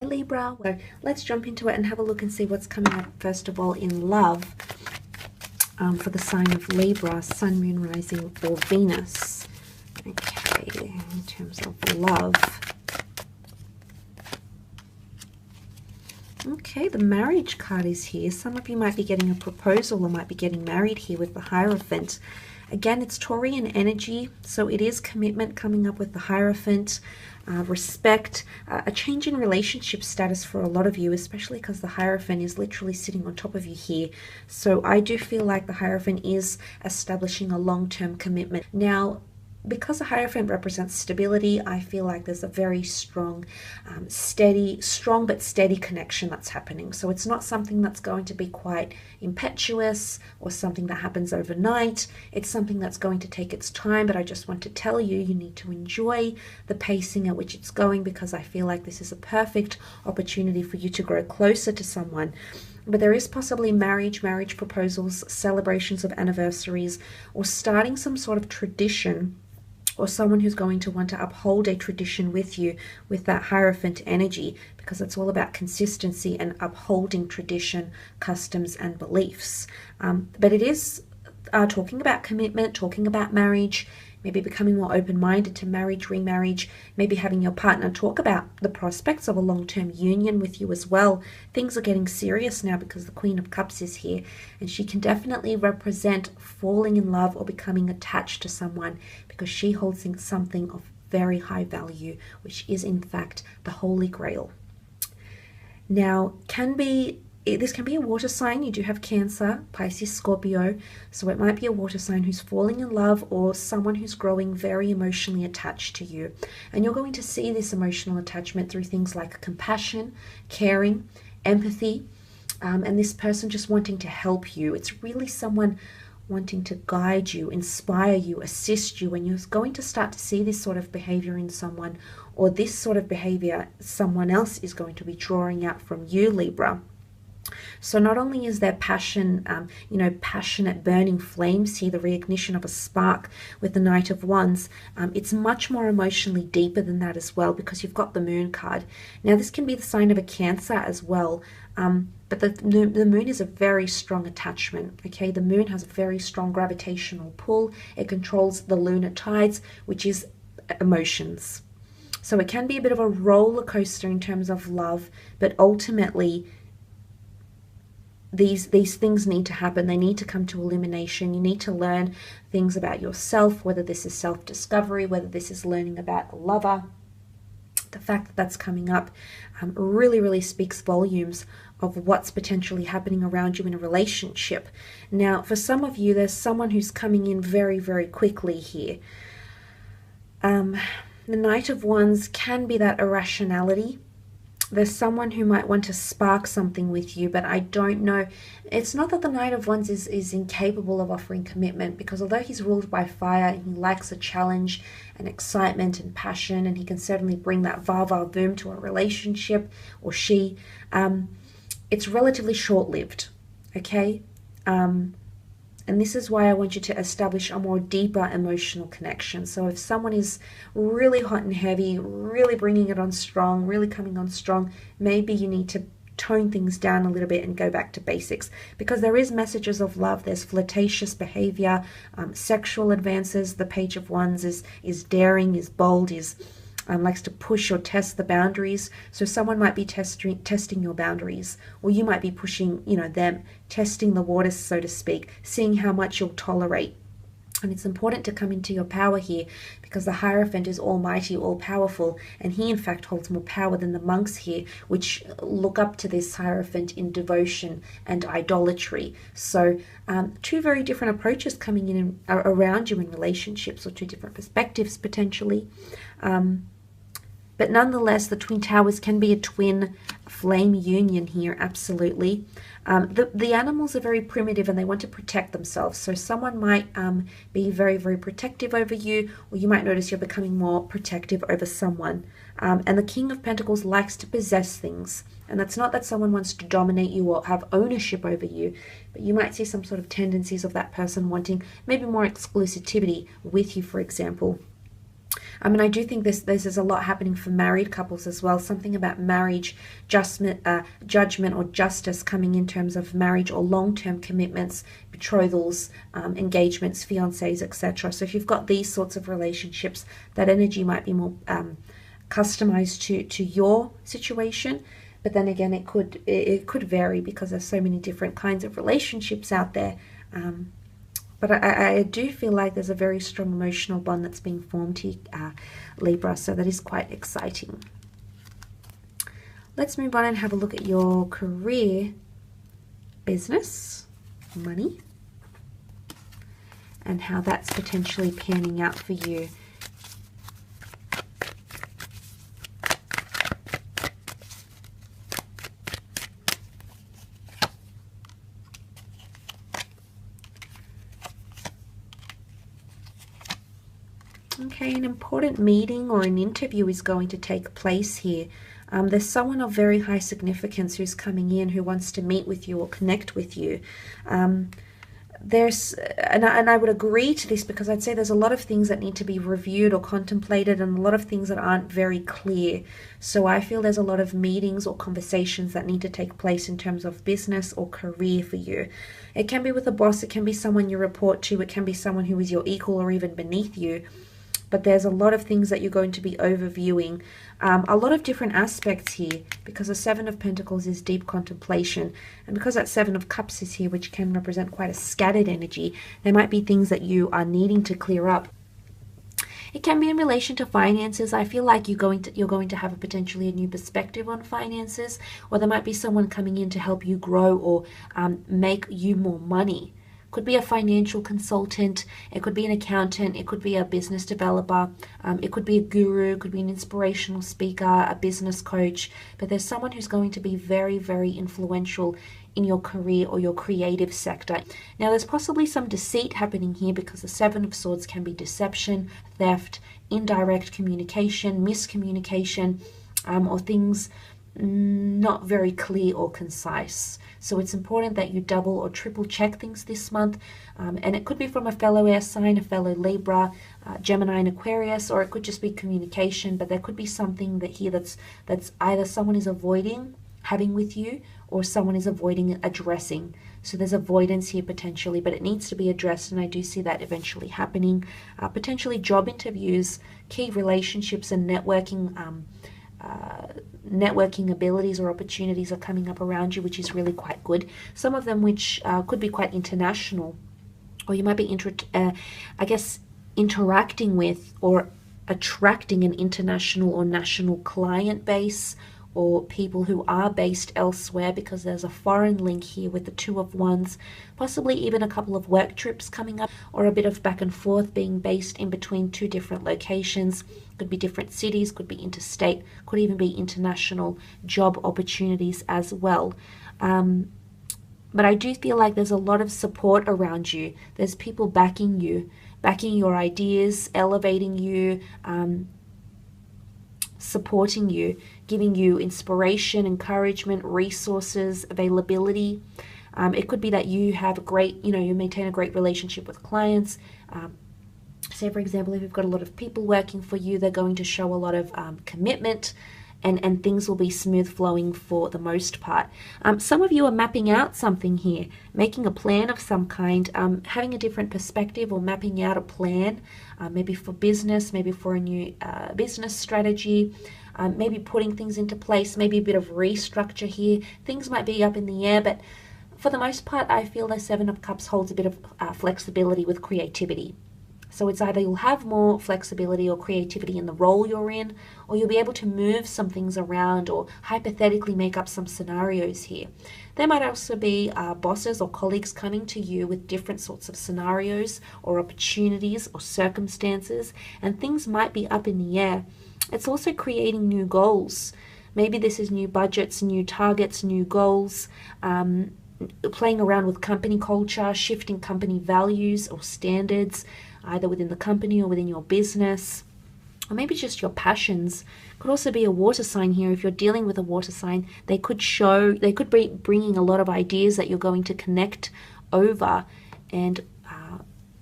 Libra. So let's jump into it and have a look and see what's coming up first of all in love for the sign of Libra, Sun, Moon, Rising, or Venus. Okay, in terms of love. Okay, the marriage card is here. Some of you might be getting a proposal or might be getting married here with the Hierophant. Again, it's Taurian energy, so it is commitment coming up with the Hierophant, respect, a change in relationship status for a lot of you, especially because the Hierophant is literally sitting on top of you here. So I do feel like the Hierophant is establishing a long-term commitment. Now, because the Hierophant represents stability, I feel like there's a very strong, strong but steady connection that's happening. So it's not something that's going to be quite impetuous or something that happens overnight. It's something that's going to take its time, but I just want to tell you, you need to enjoy the pacing at which it's going, because I feel like this is a perfect opportunity for you to grow closer to someone. But there is possibly marriage proposals, celebrations of anniversaries, or starting some sort of tradition, or someone who's going to want to uphold a tradition with you with that Hierophant energy, because it's all about consistency and upholding tradition, customs, and beliefs. But it is talking about commitment, talking about marriage, maybe becoming more open-minded to marriage, remarriage, maybe having your partner talk about the prospects of a long-term union with you as well. Things are getting serious now because the Queen of Cups is here, and she can definitely represent falling in love or becoming attached to someone, because she holds something of very high value, which is in fact the Holy Grail. Now, this can be a water sign. You do have Cancer, Pisces, Scorpio, so it might be a water sign who's falling in love, or someone who's growing very emotionally attached to you. And you're going to see this emotional attachment through things like compassion, caring, empathy, and this person just wanting to help you. It's really someone wanting to guide you, inspire you, assist you, and you're going to start to see this sort of behavior in someone, or this sort of behavior someone else is going to be drawing out from you, Libra. So not only is there passion, passionate burning flames here, the reignition of a spark with the Knight of Wands, it's much more emotionally deeper than that as well, because you've got the Moon card. Now this can be the sign of a Cancer as well, but the Moon is a very strong attachment, okay? The Moon has a very strong gravitational pull. It controls the lunar tides, which is emotions. So it can be a bit of a roller coaster in terms of love, but ultimately these things need to happen. They need to come to illumination. You need to learn things about yourself, whether this is self-discovery, whether this is learning about a lover. The fact that that's coming up really speaks volumes of what's potentially happening around you in a relationship. Now, for some of you, there's someone who's coming in very quickly here. The Knight of Wands can be that irrationality. There's someone who might want to spark something with you, but I don't know. It's not that the Knight of Wands is incapable of offering commitment, because although he's ruled by fire, he likes a challenge and excitement and passion, and he can certainly bring that va-va-voom to a relationship, or she. It's relatively short-lived, okay? And this is why I want you to establish a more deeper emotional connection. So if someone is really hot and heavy, really bringing it on strong, really coming on strong, maybe you need to tone things down a little bit and go back to basics, because there is messages of love. There's flirtatious behavior, sexual advances. The Page of Wands is daring, is bold, likes to push or test the boundaries. So someone might be testing your boundaries, or you might be pushing, them, testing the waters, so to speak, seeing how much you'll tolerate. And it's important to come into your power here, because the Hierophant is almighty, all-powerful, and he in fact holds more power than the monks here, which look up to this Hierophant in devotion and idolatry. So two very different approaches coming in around you in relationships, or two different perspectives potentially. But nonetheless, the Twin Towers can be a twin flame union here, absolutely. The animals are very primitive and they want to protect themselves. So someone might be very protective over you, or you might notice you're becoming more protective over someone. And the King of Pentacles likes to possess things. And that's not that someone wants to dominate you or have ownership over you, but you might see some sort of tendencies of that person wanting maybe more exclusivity with you, for example. I mean, I do think this is a lot happening for married couples as well. Something about marriage, judgment or justice coming in terms of marriage or long-term commitments, betrothals, engagements, fiancés, etc. So if you've got these sorts of relationships, that energy might be more customized to your situation. But then again, it could vary because there's so many different kinds of relationships out there. But I do feel like there's a very strong emotional bond that's being formed here, Libra, so that is quite exciting. Let's move on and have a look at your career, business, money, and how that's potentially panning out for you. Okay, an important meeting or an interview is going to take place here. There's someone of very high significance who's coming in who wants to meet with you or connect with you. And I would agree to this because I'd say there's a lot of things that need to be reviewed or contemplated and a lot of things that aren't very clear. So I feel there's a lot of meetings or conversations that need to take place in terms of business or career for you. It can be with a boss, it can be someone you report to, it can be someone who is your equal or even beneath you. But there's a lot of things that you're going to be overviewing. A lot of different aspects here because the Seven of Pentacles is deep contemplation. And because that Seven of Cups is here, which can represent quite a scattered energy, there might be things that you are needing to clear up. It can be in relation to finances. I feel like you're going to have a potentially a new perspective on finances, or there might be someone coming in to help you grow or make you more money. Could be a financial consultant, it could be an accountant, it could be a business developer, it could be a guru, it could be an inspirational speaker, a business coach, but there's someone who's going to be very, very influential in your career or your creative sector. Now there's possibly some deceit happening here because the Seven of Swords can be deception, theft, indirect communication, miscommunication, or things not very clear or concise. So it's important that you double or triple check things this month, and it could be from a fellow air sign, a fellow Libra, Gemini and Aquarius, or it could just be communication, but there could be something that here that's either someone is avoiding having with you or someone is avoiding addressing. So there's avoidance here potentially, but it needs to be addressed, and I do see that eventually happening. Potentially job interviews, key relationships and networking abilities or opportunities are coming up around you, which is really quite good. Some of them which could be quite international, or you might be interacting with or attracting an international or national client base, or people who are based elsewhere, because there's a foreign link here with the Two of Wands, possibly even a couple of work trips coming up, or a bit of back and forth being based in between two different locations. Could be different cities, could be interstate, could even be international job opportunities as well. But I do feel like there's a lot of support around you. There's people backing you, backing your ideas, elevating you, supporting you, giving you inspiration, encouragement, resources, availability. It could be that you have you maintain a great relationship with clients. Say, for example, if you've got a lot of people working for you, they're going to show a lot of commitment, and things will be smooth flowing for the most part. Some of you are mapping out something here, making a plan of some kind, having a different perspective or mapping out a plan, maybe for business, maybe for a new business strategy, maybe putting things into place, maybe a bit of restructure here. Things might be up in the air, but for the most part, I feel the Seven of Cups holds a bit of flexibility with creativity. So it's either you'll have more flexibility or creativity in the role you're in, or you'll be able to move some things around or hypothetically make up some scenarios here. There might also be bosses or colleagues coming to you with different sorts of scenarios or opportunities or circumstances, and things might be up in the air. It's also creating new goals. Maybe this is new budgets, new targets, new goals, playing around with company culture, shifting company values or standards, either within the company or within your business, or maybe just your passions. Could also be a water sign here. If you're dealing with a water sign, they could be bringing a lot of ideas that you're going to connect over and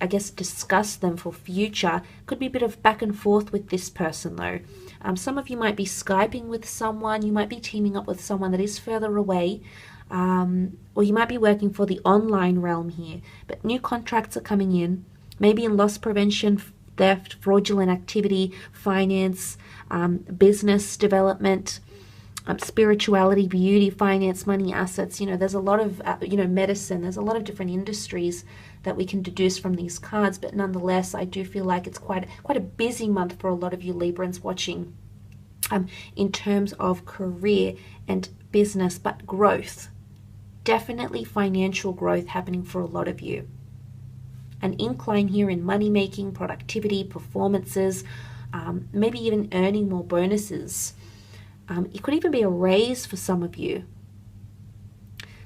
I guess, discuss them for future. Could be a bit of back and forth with this person though. Some of you might be Skyping with someone, you might be teaming up with someone that is further away, or you might be working for the online realm here, but new contracts are coming in, maybe in loss prevention, theft, fraudulent activity, finance, business development, spirituality, beauty, finance, money, assets. There's a lot of, medicine. There's a lot of different industries that we can deduce from these cards, but nonetheless, I do feel like it's quite a busy month for a lot of you Librans watching, in terms of career and business, but growth. Definitely financial growth happening for a lot of you. An incline here in money making, productivity, performances, maybe even earning more bonuses. It could even be a raise for some of you.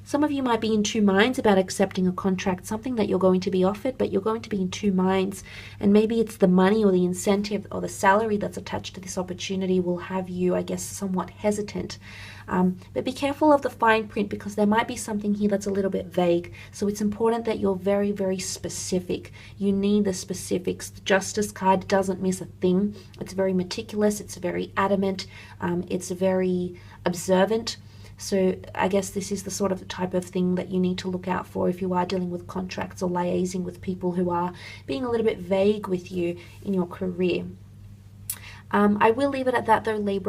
Some of you might be in two minds about accepting a contract, something that you're going to be offered, but you're going to be in two minds. And maybe it's the money or the incentive or the salary that's attached to this opportunity will have you, I guess, somewhat hesitant. But be careful of the fine print, because there might be something here that's a little bit vague. So it's important that you're very, very specific. You need the specifics. The Justice card doesn't miss a thing. It's very meticulous. It's very adamant. It's very observant. So I guess this is the sort of type of thing that you need to look out for if you are dealing with contracts or liaising with people who are being a little bit vague with you in your career. I will leave it at that though, Libra.